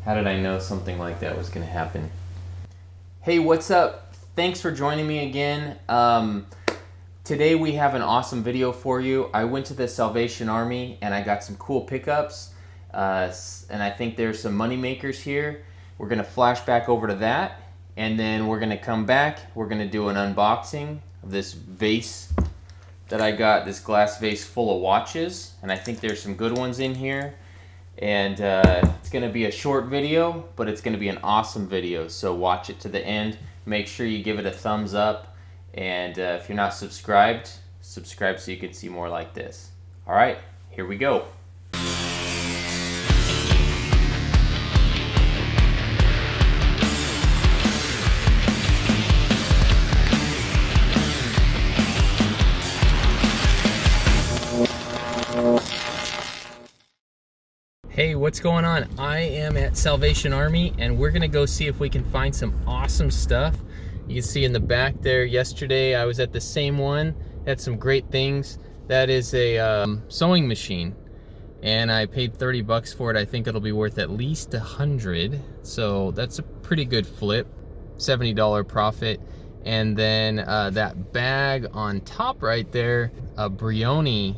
How did I know something like that was going to happen? Hey, what's up? Thanks for joining me again. Today we have an awesome video for you. I went to the Salvation Army and I got some cool pickups. And I think there's some money makers here. We're going to flash back over to that. And then we're going to come back. We're going to do an unboxing of this vase that I got, this glass vase full of watches. And I think there's some good ones in here. And it's going to be a short video, but it's going to be an awesome video. So watch it to the end. Make sure you give it a thumbs up. And if you're not subscribed, subscribe so you can see more like this. All right, here we go. Hey, what's going on? I am at Salvation Army and we're gonna go see if we can find some awesome stuff. You can see in the back there, yesterday I was at the same one, had some great things. That is a sewing machine and I paid 30 bucks for it. I think it'll be worth at least 100. So that's a pretty good flip, $70 profit. And then that bag on top right there, a Brioni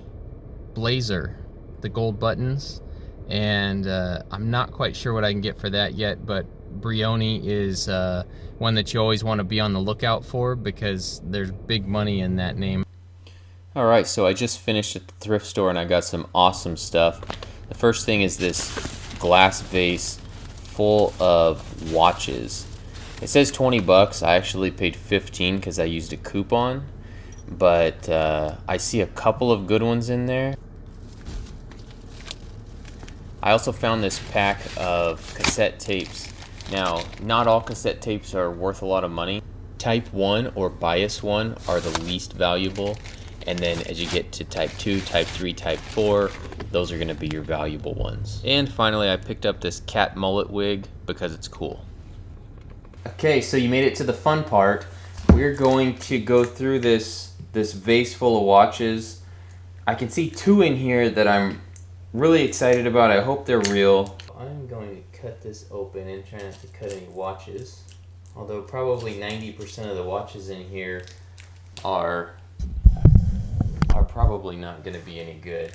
blazer, the gold buttons. And I'm not quite sure what I can get for that yet, but Brioni is one that you always want to be on the lookout for because there's big money in that name. Alright, so I just finished at the thrift store and I got some awesome stuff. The first thing is this glass vase full of watches. It says 20 bucks. I actually paid 15 because I used a coupon, but I see a couple of good ones in there. I also found this pack of cassette tapes. Now, not all cassette tapes are worth a lot of money. Type 1 or bias 1 are the least valuable. And then as you get to type 2, type 3, type 4, those are going to be your valuable ones. And finally, I picked up this cat mullet wig because it's cool. Okay, so you made it to the fun part. We're going to go through this vase full of watches. I can see two in here that I'm really excited about. I hope they're real. I'm going to cut this open and try not to cut any watches. Although probably 90% of the watches in here are probably not going to be any good.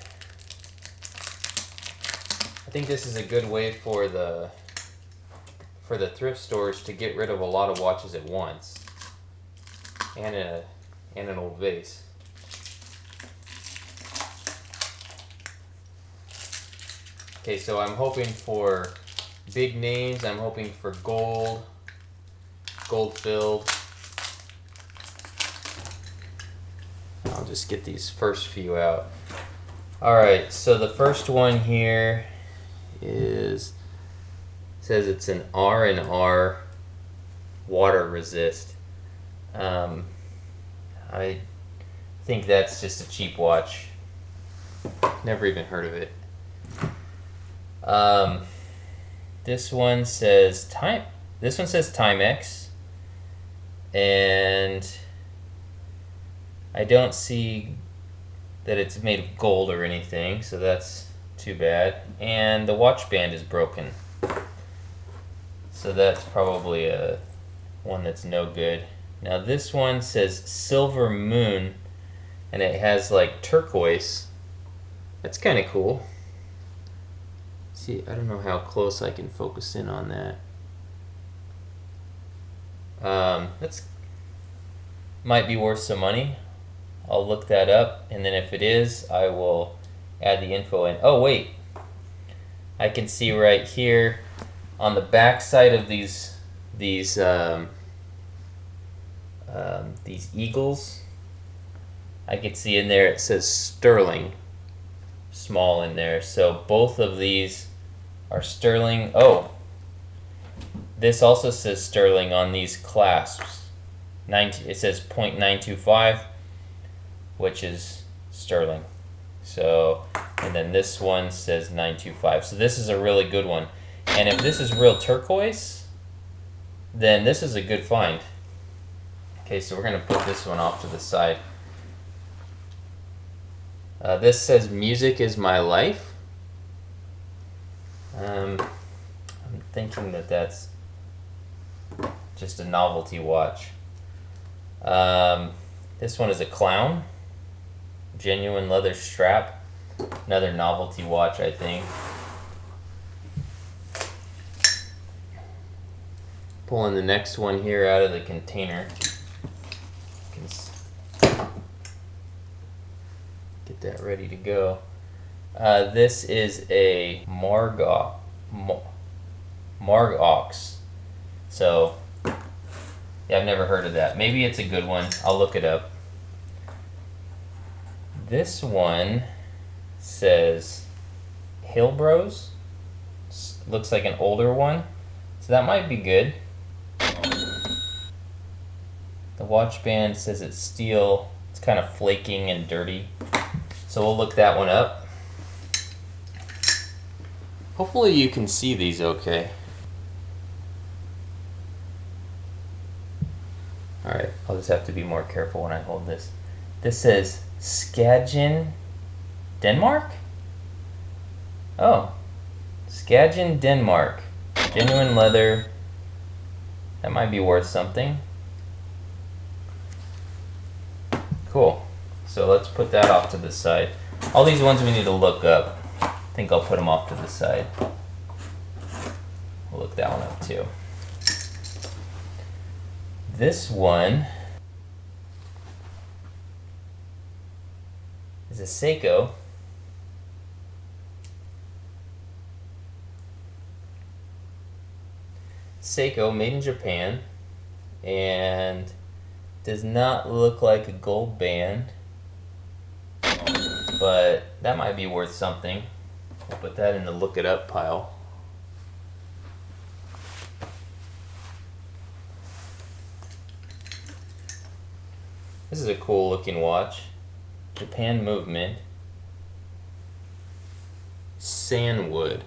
I think this is a good way for the thrift stores to get rid of a lot of watches at once. And an old vase. Okay, so I'm hoping for big names. I'm hoping for gold filled. I'll just get these first few out. Alright, so the first one here says it's an R&R water resist. I think that's just a cheap watch. Never even heard of it. This one says Timex, and I don't see that it's made of gold or anything, so that's too bad. And the watch band is broken, so that's probably one that's no good. Now this one says Silver Moon, and it has like turquoise. That's kind of cool. See, I don't know how close I can focus in on that. That's might be worth some money. I'll look that up, and then if it is, I will add the info in. Oh wait, I can see right here on the back side of these eagles. I can see in there it says sterling, small in there. So both of these are sterling. Oh, this also says sterling on these clasps. It says 0.925, which is sterling. So, and then this one says 925. So this is a really good one. And if this is real turquoise, then this is a good find. Okay, so we're gonna put this one off to the side. This says music is my life. thinking that that's just a novelty watch. This one is a clown. Genuine leather strap. Another novelty watch, I think. Pulling the next one here out of the container. Get that ready to go. This is a Margox. So, yeah, I've never heard of that. Maybe it's a good one. I'll look it up. This one says Hillbros. Looks like an older one. So that might be good. The watch band says it's steel. It's kind of flaking and dirty. So we'll look that one up. Hopefully you can see these okay. Alright, I'll just have to be more careful when I hold this. This says Skagen, Denmark? Oh, Skagen, Denmark. Genuine leather. That might be worth something. Cool. So let's put that off to the side. All these ones we need to look up. I think I'll put them off to the side. We'll look that one up too. This one is a Seiko. Seiko, made in Japan, and does not look like a gold band, but that might be worth something. We'll put that in the look it up pile. This is a cool looking watch. Japan movement. Sandwood.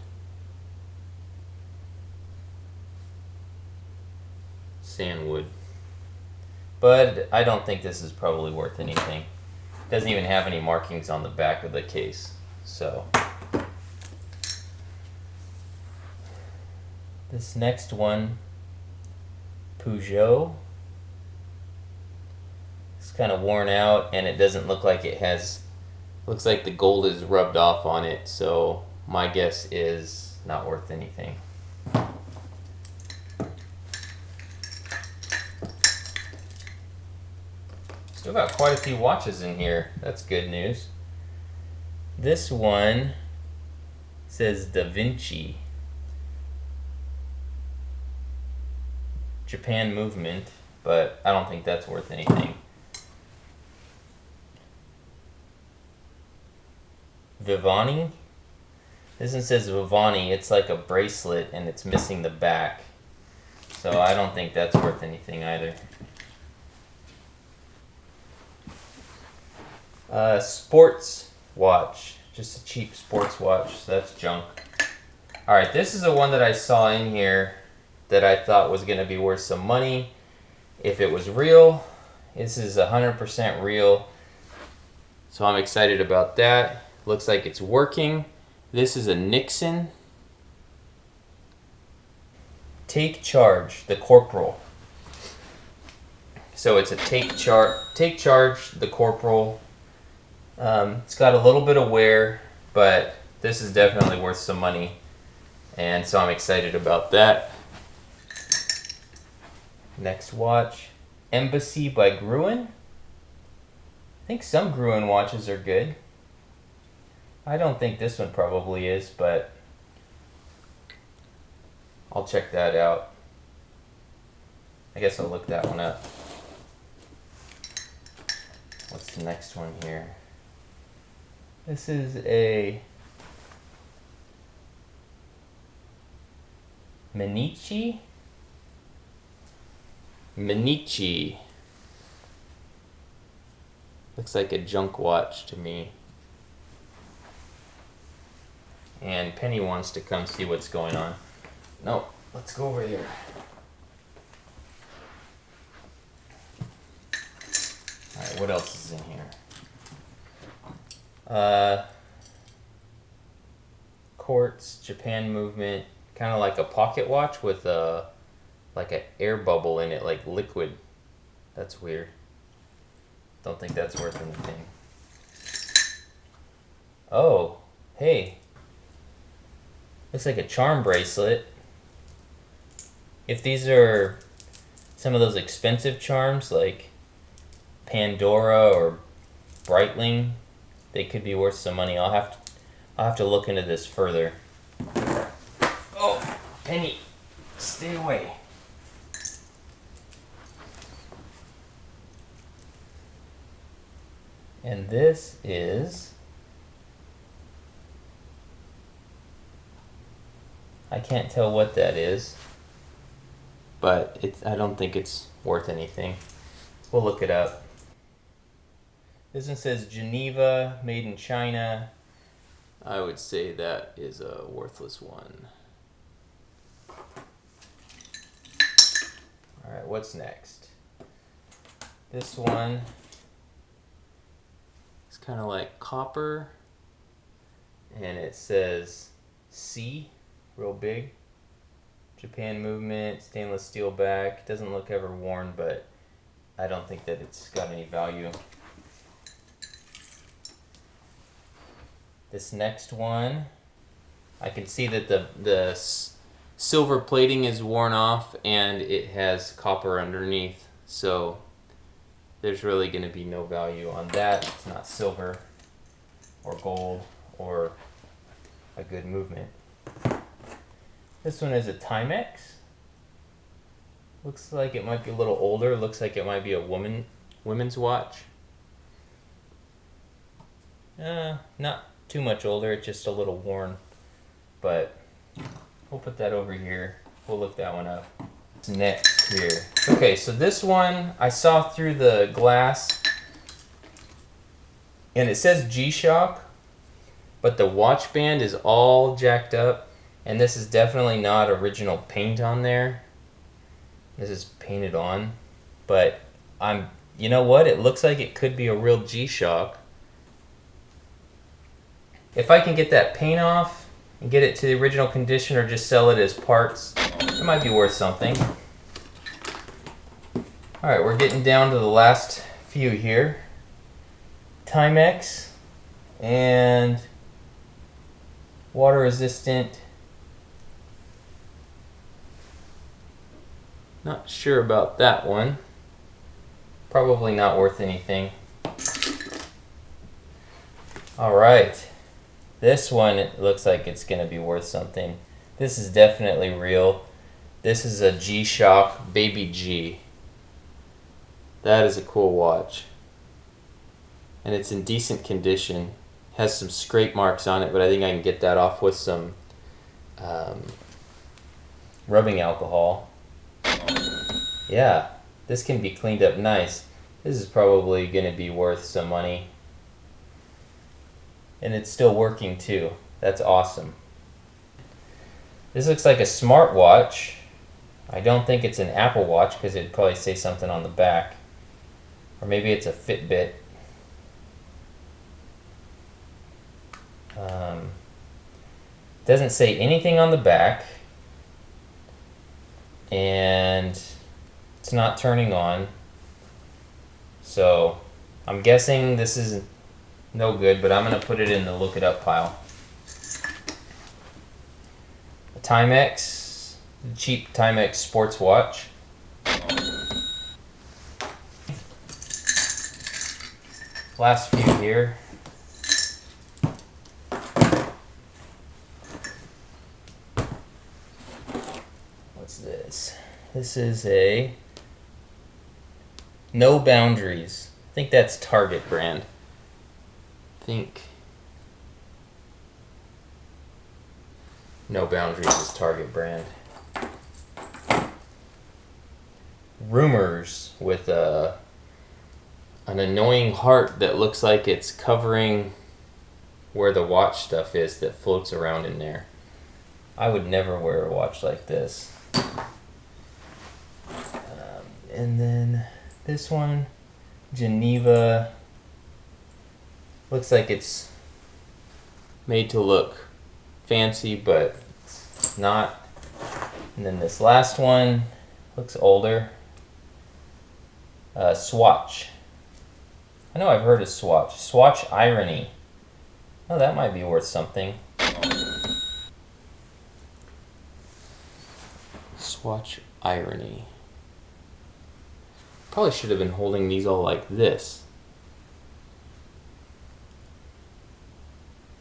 Sandwood. But I don't think this is probably worth anything. Doesn't even have any markings on the back of the case. So this next one, Peugeot. It's kind of worn out and it doesn't look like it has, looks like the gold is rubbed off on it, so my guess is not worth anything. Still got quite a few watches in here. That's good news. This one says Da Vinci. Japan movement, but I don't think that's worth anything. Vivani. This one says Vivani. It's like a bracelet and it's missing the back. So I don't think that's worth anything either. Sports watch. Just a cheap sports watch. So that's junk. Alright, this is the one that I saw in here that I thought was going to be worth some money if it was real. This is 100% real. So I'm excited about that. Looks like it's working. This is a Nixon. Take Charge, the Corporal. So it's a Take Charge, the Corporal. It's got a little bit of wear, but this is definitely worth some money. And so I'm excited about that. Next watch, Embassy by Gruen. I think some Gruen watches are good. I don't think this one probably is, but I'll check that out. I guess I'll look that one up. What's the next one here? This is a Medici. Looks like a junk watch to me. And Penny wants to come see what's going on. No, let's go over here. Alright, what else is in here? Quartz, Japan movement, kind of like a pocket watch with a like an air bubble in it, like liquid. That's weird. Don't think that's worth anything. Oh, hey. Looks like a charm bracelet. If these are some of those expensive charms like Pandora or Breitling, they could be worth some money. I'll have to look into this further. Oh, Penny, stay away. And this is, I can't tell what that is, but I don't think it's worth anything. We'll look it up. This one says Geneva, made in China. I would say that is a worthless one. Alright, what's next? This one is kind of like copper, and it says C, real big. Japan movement, stainless steel back. Doesn't look ever worn, but I don't think that it's got any value. This next one, I can see that the silver plating is worn off and it has copper underneath, so there's really going to be no value on that. It's not silver or gold or a good movement. This one is a Timex. Looks like it might be a little older. Looks like it might be a women's watch. Not too much older, it's just a little worn. But we'll put that over here. We'll look that one up. What's next here? Okay, so this one I saw through the glass, and it says G-Shock, but the watch band is all jacked up, and this is definitely not original paint on there. This is painted on, but you know what? It looks like it could be a real G-Shock. If I can get that paint off and get it to the original condition or just sell it as parts, it might be worth something. Alright, we're getting down to the last few here. Timex and water resistant. Not sure about that one. Probably not worth anything. Alright. This one, it looks like it's going to be worth something. This is definitely real. This is a G-Shock Baby G. That is a cool watch. And it's in decent condition. Has some scrape marks on it, but I think I can get that off with some rubbing alcohol. Yeah, this can be cleaned up nice. This is probably going to be worth some money. And it's still working too. That's awesome. This looks like a smartwatch. I don't think it's an Apple Watch because it'd probably say something on the back. Or maybe it's a Fitbit. Doesn't say anything on the back. And it's not turning on. So I'm guessing this is no good, but I'm going to put it in the look it up pile. A Timex, cheap Timex sports watch. Last few here. What's this? This is a No Boundaries. I think that's Target brand. No Boundaries is Target brand. Rumors with an annoying heart that looks like it's covering where the watch stuff is that floats around in there. I would never wear a watch like this. And then this one, Geneva. Looks like it's made to look fancy, but it's not. And then this last one looks older. Swatch. I know I've heard of Swatch. Swatch Irony. Oh, that might be worth something. Swatch Irony. Probably should have been holding these all like this.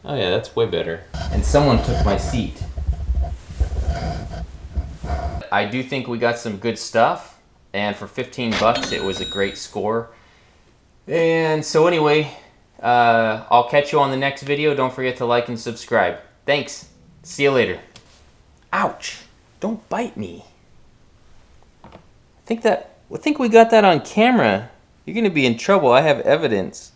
Oh yeah, that's way better. And someone took my seat. I do think we got some good stuff, and for 15 bucks it was a great score. And so anyway, I'll catch you on the next video. Don't forget to like and subscribe. Thanks. See you later. Ouch. Don't bite me. I think we got that on camera. You're gonna be in trouble. I have evidence.